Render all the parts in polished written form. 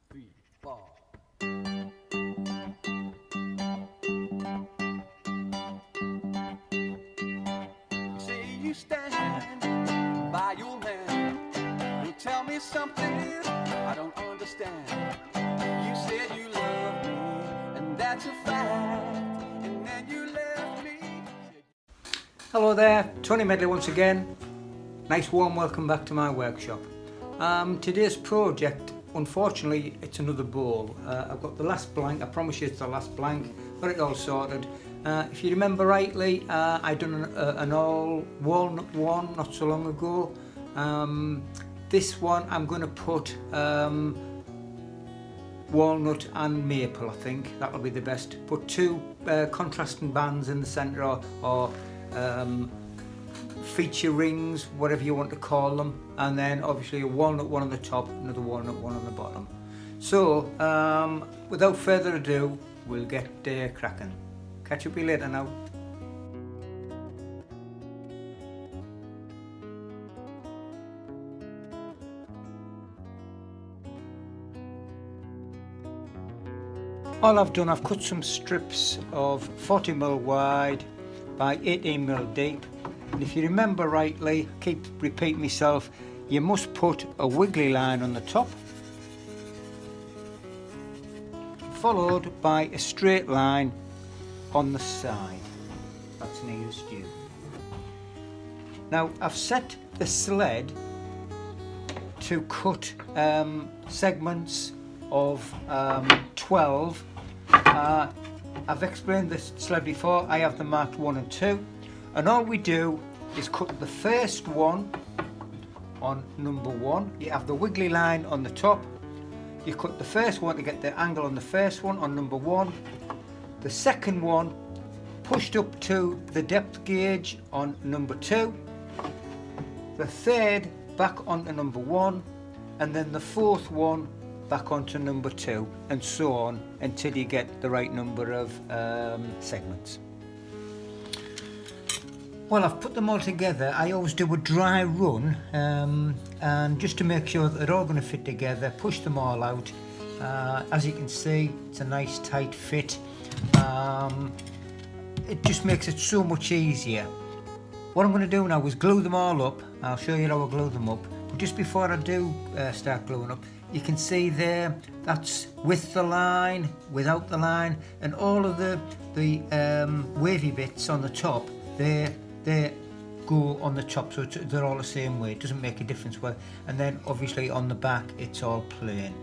three, four. Say you stand by your man. You tell me something I don't understand. You said you love me, and that's a fact. And then you left me. Hello there, Tony Medley once again. Nice warm welcome back to my workshop. Today's project, unfortunately, it's another bowl. I've got the last blank. I promise you it's the last blank. Got it all sorted. If you remember rightly, I done an all walnut one not so long ago. This one I'm going to put walnut and maple. I think that'll be the best. Put two contrasting bands in the centre, or feature rings, whatever you want to call them, and then obviously a walnut one on the top, another walnut one on the bottom. So without further ado, we'll get cracking. Catch up with you later now. All I've done, I've cut some strips of 40mm wide by 18mm deep, and if you remember rightly, I keep repeating myself, you must put a wiggly line on the top, followed by a straight line on the side. That's nearest you. Now I've set the sled to cut segments of 12. I've explained this sled before. I have them marked 1 and 2, and all we do is cut the first one on number 1. You have the wiggly line on the top. You cut the first one to get the angle on the first one on number 1. The second one pushed up to the depth gauge on number 2. The third back onto number 1, and then the fourth one back onto number 2, and so on until you get the right number of segments. Well, I've put them all together. I always do a dry run, and just to make sure that they're all going to fit together, push them all out. As you can see, it's a nice tight fit. It just makes it so much easier. What I'm going to do now is glue them all up. I'll show you how I glue them up. But just before I do start gluing up, you can see there, that's with the line, without the line, and all of the wavy bits on the top, they go on the top, so they're all the same way. It doesn't make a difference where. And then obviously on the back, it's all plain.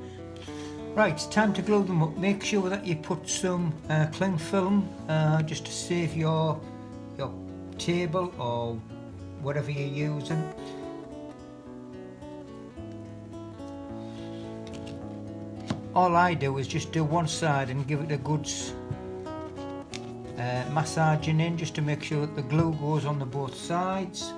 Right, it's time to glue them up. Make sure that you put some cling film just to save your table or whatever you're using. All I do is just do one side and give it a good massaging in, just to make sure that the glue goes on the both sides.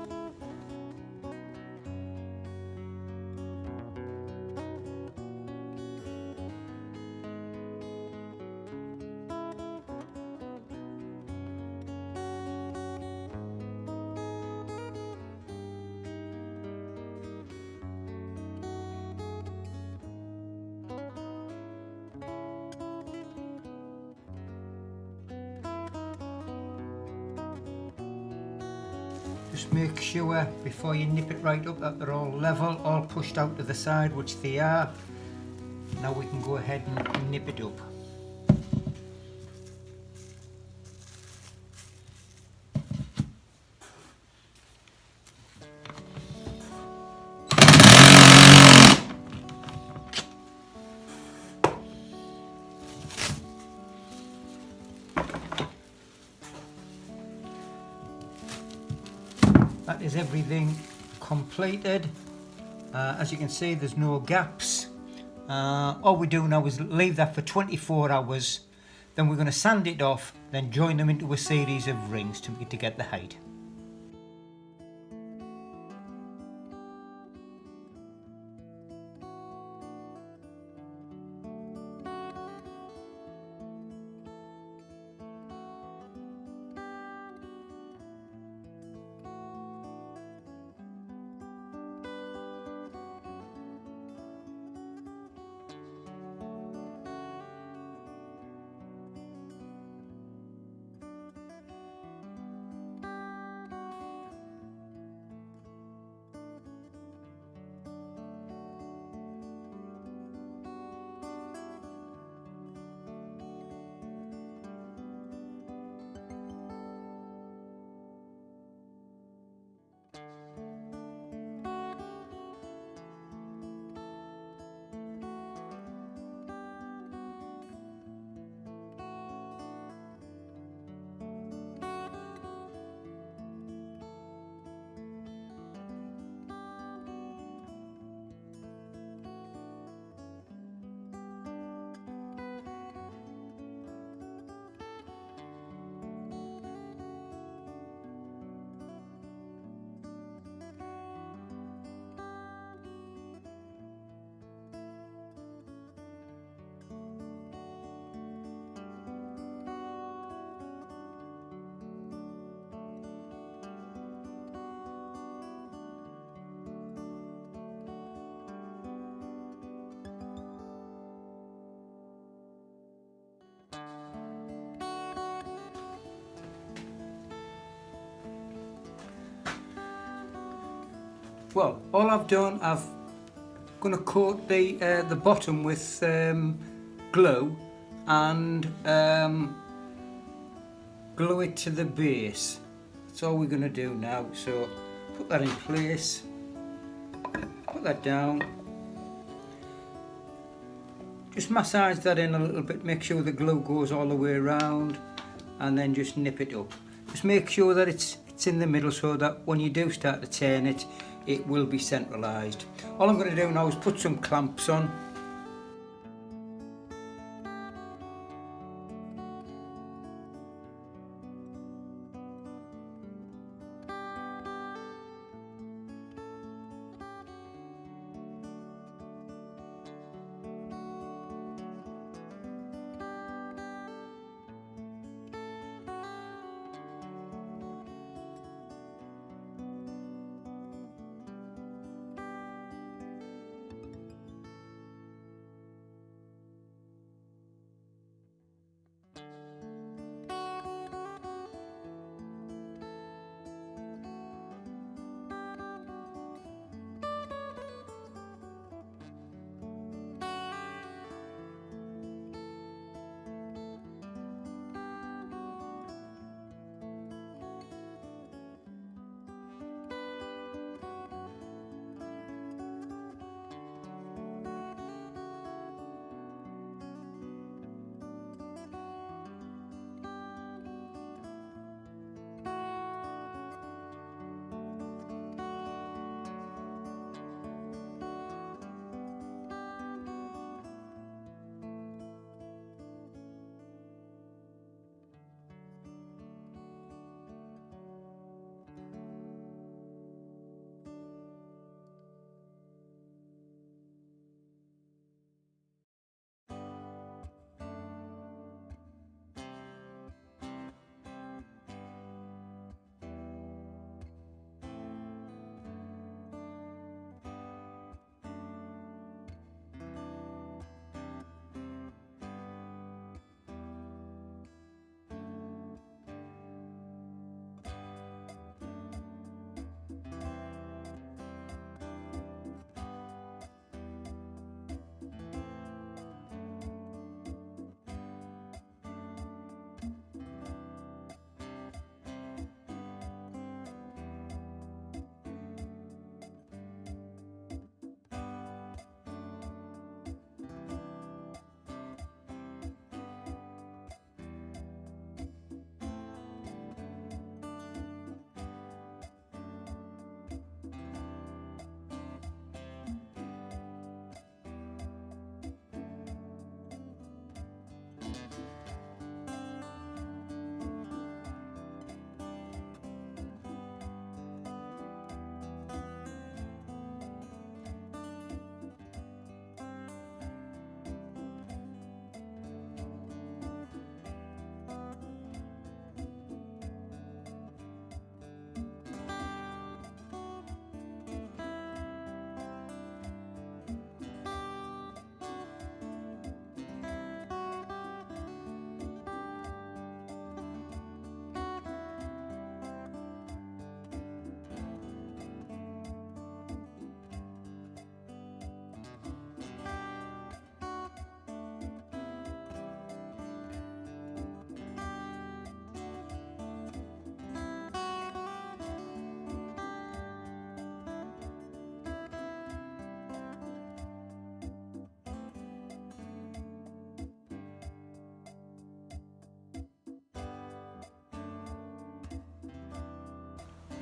Just make sure before you nip it right up that they're all level, all pushed out to the side, which they are. Now we can go ahead and nip it up. That is everything completed. As you can see, there's no gaps. All we do now is leave that for 24 hours. Then we're going to sand it off, then join them into a series of rings to get the height. well, all I've done, I've gonna coat the bottom with glue and glue it to the base. That's all we're gonna do now. So put that in place, put that down, just massage that in a little bit, make sure the glue goes all the way around, and then just nip it up. Just make sure that it's in the middle so that when you do start to turn it, it will be centralised. All I'm going to do now is put some clamps on.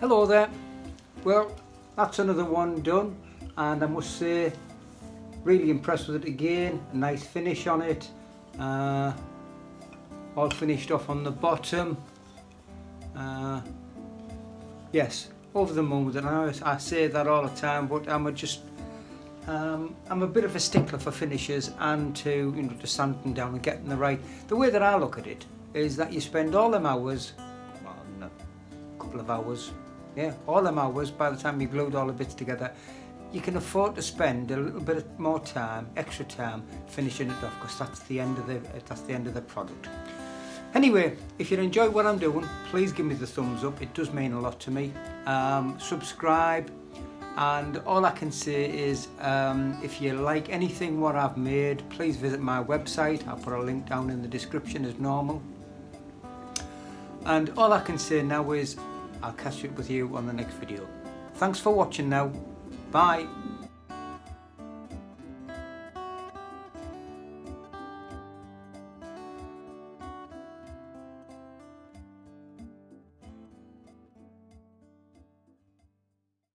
Hello there. Well, that's another one done, and I must say, really impressed with it again. A nice finish on it. All finished off on the bottom. Yes, over the moon with it. I say that all the time, but I'm a bit of a stickler for finishes and to to sand them down and getting the right. The way that I look at it is that you spend all them hours, well, no, a couple of hours. Yeah, all them hours, by the time you glued all the bits together, you can afford to spend a little bit more time, extra time, finishing it off, because that's the end of the product. Anyway, if you enjoy what I'm doing, please give me the thumbs up. It does mean a lot to me. Subscribe, And all I can say is if you like anything what I've made, please visit my website. I'll put a link down in the description as normal. And all I can say now is I'll catch up with you on the next video. Thanks for watching now. Bye.